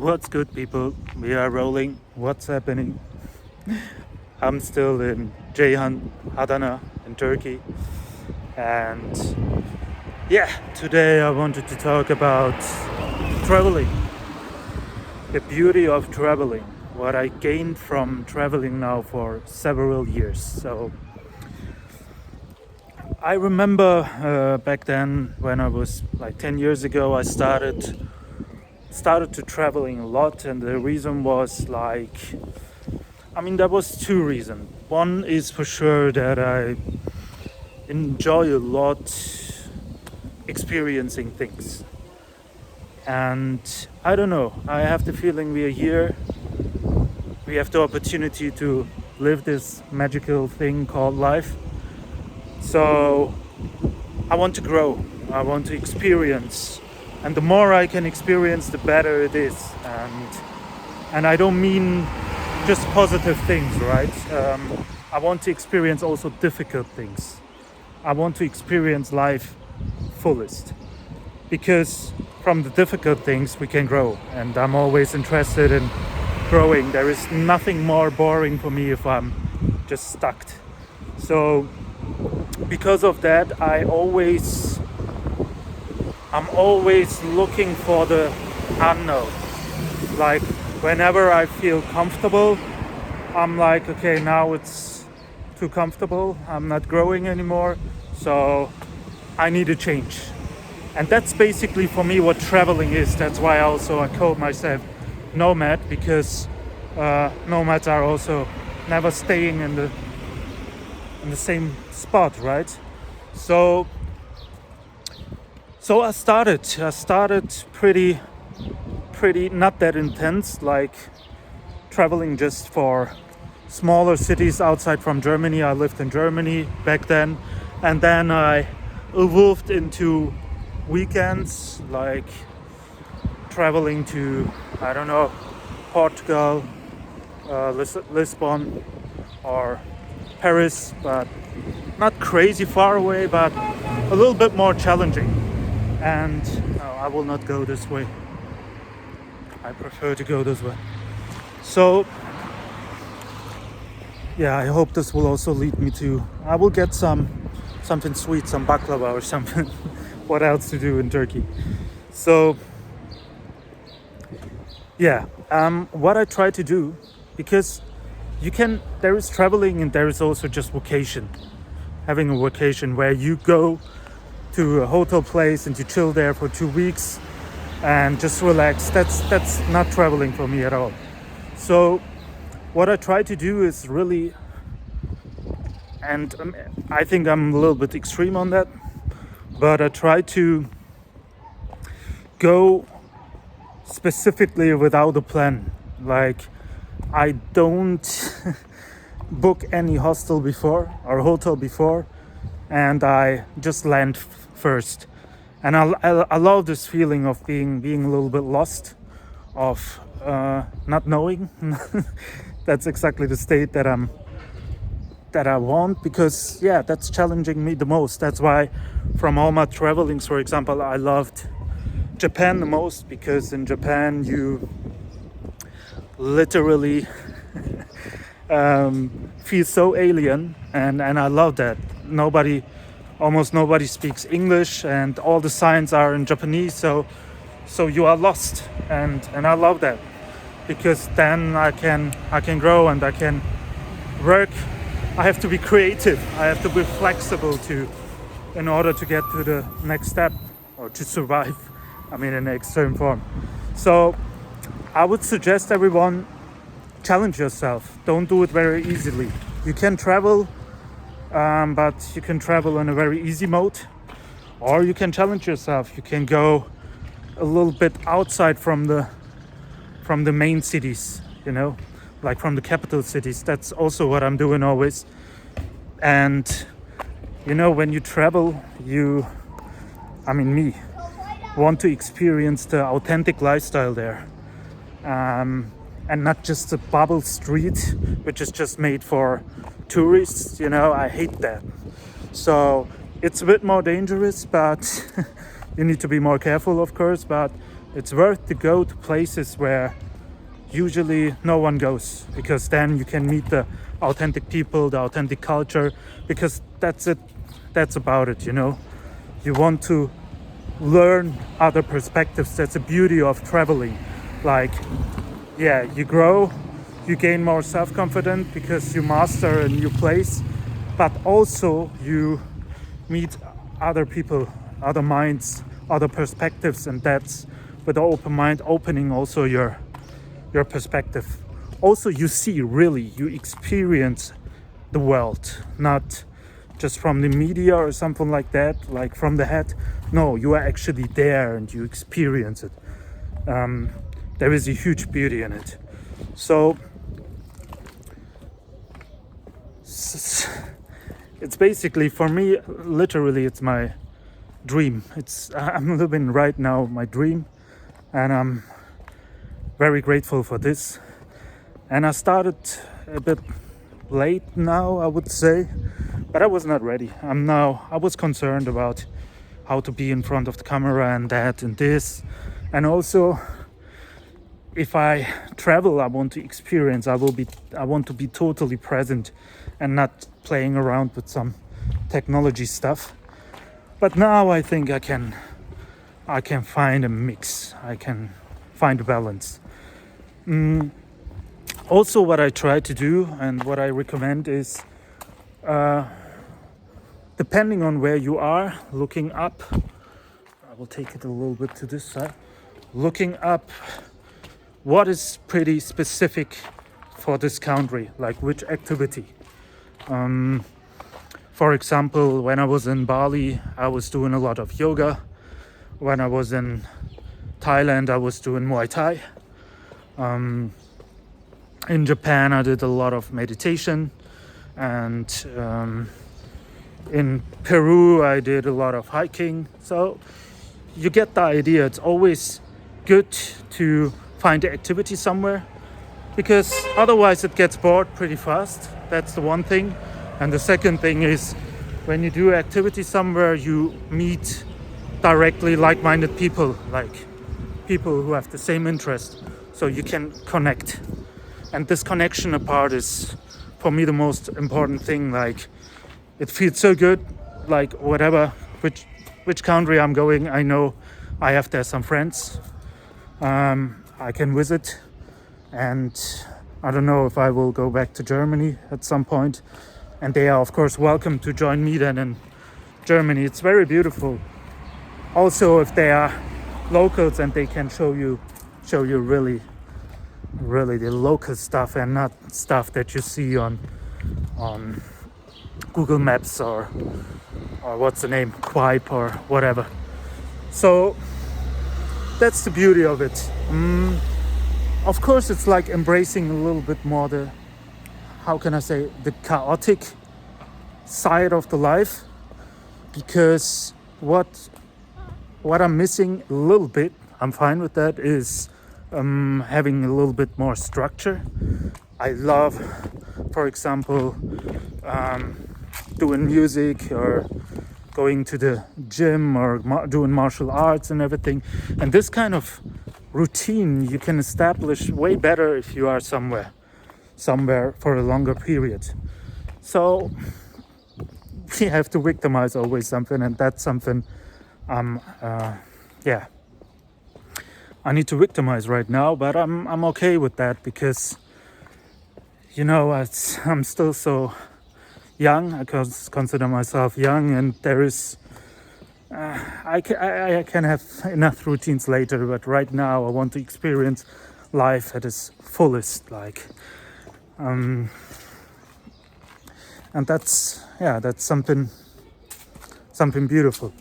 What's good, people? We are rolling. What's happening? I'm still in Ceyhan, Adana, in Turkey. And today I wanted to talk about traveling. The beauty of traveling. What I gained from traveling now for several years. So I remember back then when I was like 10 years ago, I started to traveling a lot, and the reason was there was two reasons. One is for sure that I enjoy a lot experiencing things, and I don't know, I have the feeling we are here, we have the opportunity to live this magical thing called life. So I want to grow, I want to experience, and the more I can experience, the better it is. And I don't mean just positive things, right? I want to experience also difficult things. I want to experience life fullest, because from the difficult things we can grow, and I'm always interested in growing. There is nothing more boring for me if I'm just stuck. So because of that, I'm always looking for the unknown. Like whenever I feel comfortable, I'm like, okay, now it's too comfortable. I'm not growing anymore. So I need a change. And that's basically for me what traveling is. That's why I call myself Nomad, because nomads are also never staying in the same spot, right? So I started pretty not that intense, like traveling just for smaller cities outside from Germany. I lived in Germany back then, and then I evolved into weekends, like traveling to, I don't know, Portugal, Lisbon or Paris, but not crazy far away, but a little bit more challenging. And no, I will not go this way. I prefer to go this way. So I hope this will also lead me to, I will get something sweet, some baklava or something. What else to do in Turkey? So what I try to do, because there is traveling and there is also just vacation. Having a vacation where you go to a hotel place and you chill there for 2 weeks and just relax. That's not traveling for me at all. So what I try to do is really, and I think I'm a little bit extreme on that, but I try to go specifically without a plan. Like I don't book any hostel before or hotel before, and I just land first. And I love this feeling of being a little bit lost, of not knowing. That's exactly the state that I want, because that's challenging me the most. That's why from all my travelings, for example, I loved Japan the most, because in Japan you literally feel so alien, and I love that. Almost nobody speaks English, and all the signs are in Japanese, so you are lost, and I love that, because then I can grow and I can work. I have to be creative, I have to be flexible in order to get to the next step, or to survive, in an extreme form. So I would suggest everyone, challenge yourself. Don't do it very easily. You can travel, but you can travel in a very easy mode, or you can challenge yourself. You can go a little bit outside from the main cities, like from the capital cities. That's also what I'm doing always. And when you travel, me, want to experience the authentic lifestyle there, and not just a bubble street which is just made for tourists. I hate that. So it's a bit more dangerous, but you need to be more careful, of course. But It's worth to go to places where usually no one goes, because then you can meet the authentic people, the authentic culture, because that's it. That's about it, you know. You want to learn other perspectives. That's the beauty of traveling. Like, yeah, you grow, you gain more self-confidence because you master a new place, but also you meet other people, other minds, other perspectives, and that's with the open mind opening also your perspective. Also, you see, really, you experience the world, not just from the media or something like that, like from the head. No, you are actually there and you experience it. There is a huge beauty in it. So it's basically, for me, literally, it's my dream. I'm living right now my dream, and I'm very grateful for this. And I started a bit late now, I would say, but I was not ready. I was concerned about how to be in front of the camera and that and this. And also, if I travel, I want to experience. I want to be totally present and not playing around with some technology stuff. But now I think I can find a mix. I can find a balance. Also, what I try to do and what I recommend is, depending on where you are, looking up. I will take it a little bit to this side. Looking up what is pretty specific for this country, like which activity. For example, when I was in Bali, I was doing a lot of yoga. When I was in Thailand, I was doing Muay Thai. In Japan, I did a lot of meditation. And in Peru, I did a lot of hiking. So you get the idea. It's always good to find the activity somewhere, because otherwise it gets bored pretty fast. That's the one thing. And the second thing is, when you do activity somewhere, you meet directly like-minded people, like people who have the same interest, so you can connect. And this connection apart is, for me, the most important thing. Like, it feels so good, like whatever, which country I'm going, I know I have there some friends I can visit. And I don't know if I will go back to Germany at some point. And they are, of course, welcome to join me then in Germany. It's very beautiful. Also, if they are locals and they can show you really the local stuff and not stuff that you see on Google Maps or what's the name, Quipe or whatever. So that's the beauty of it. Of course, it's like embracing a little bit more the, how can I say, the chaotic side of the life, because what I'm missing a little bit, I'm fine with that, is having a little bit more structure. I love, for example, doing music or going to the gym or doing martial arts and everything. And this kind of routine you can establish way better if you are somewhere for a longer period. So we have to victimize always something, and that's something I need to victimize right now, but I'm okay with that, because you know, I'm still so young. I consider myself young, and there is I can have enough routines later, but right now I want to experience life at its fullest, like and that's something beautiful.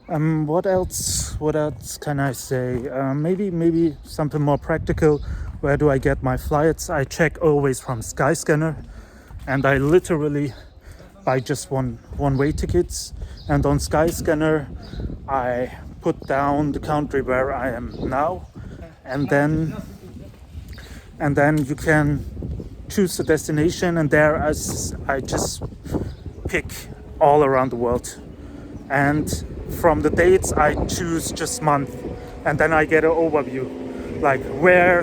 What else can I say? Maybe something more practical. Where do I get my flights? I check always from Skyscanner, and I literally buy just one-way tickets. And on Skyscanner, I put down the country where I am now, and then you can choose the destination, and there I just pick all around the world. And from the dates, I choose just month. and then I get an overview, like where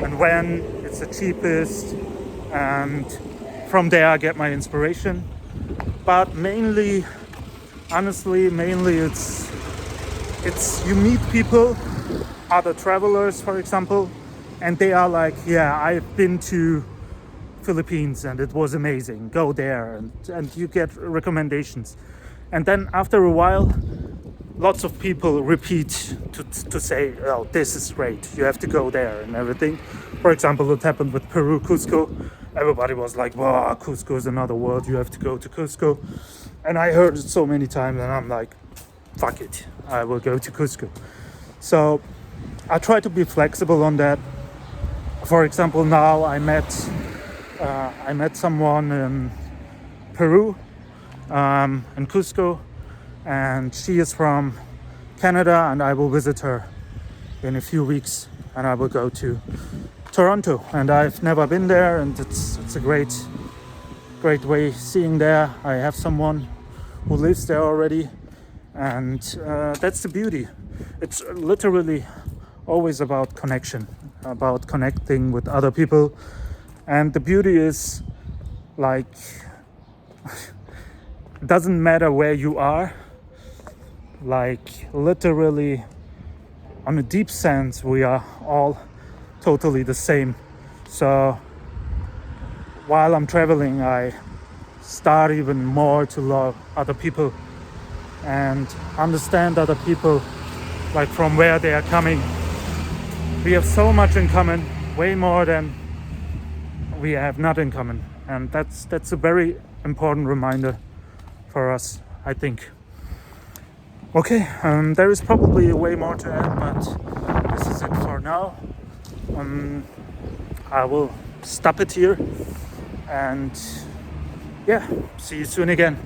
and when it's the cheapest, and from there I get my inspiration. But mainly, honestly, mainly it's you meet people, other travelers, for example, and they are like, yeah, I've been to Philippines and it was amazing, go there, and you get recommendations. And then after a while, lots of people repeat to say, oh, this is great, you have to go there and everything. For example, it happened with Peru, Cusco. Everybody was like, wow, Cusco is another world, you have to go to Cusco. And I heard it so many times and I'm like, fuck it, I will go to Cusco. So I try to be flexible on that. For example, now I met someone in Peru, in Cusco, and she is from Canada, and I will visit her in a few weeks, and I will go to Toronto, and I've never been there, and it's a great way seeing there. I have someone who lives there already, and that's the beauty. It's literally always about connection, about connecting with other people. And the beauty is, like, it doesn't matter where you are, like literally on a deep sense we are all totally the same. So while I'm traveling, I start even more to love other people and understand other people, like from where they are coming. We have so much in common, way more than we have not in common, and that's a very important reminder for us, I think. Okay, there is probably way more to add, but this is it for now. I will stop it here, and yeah, see you soon again.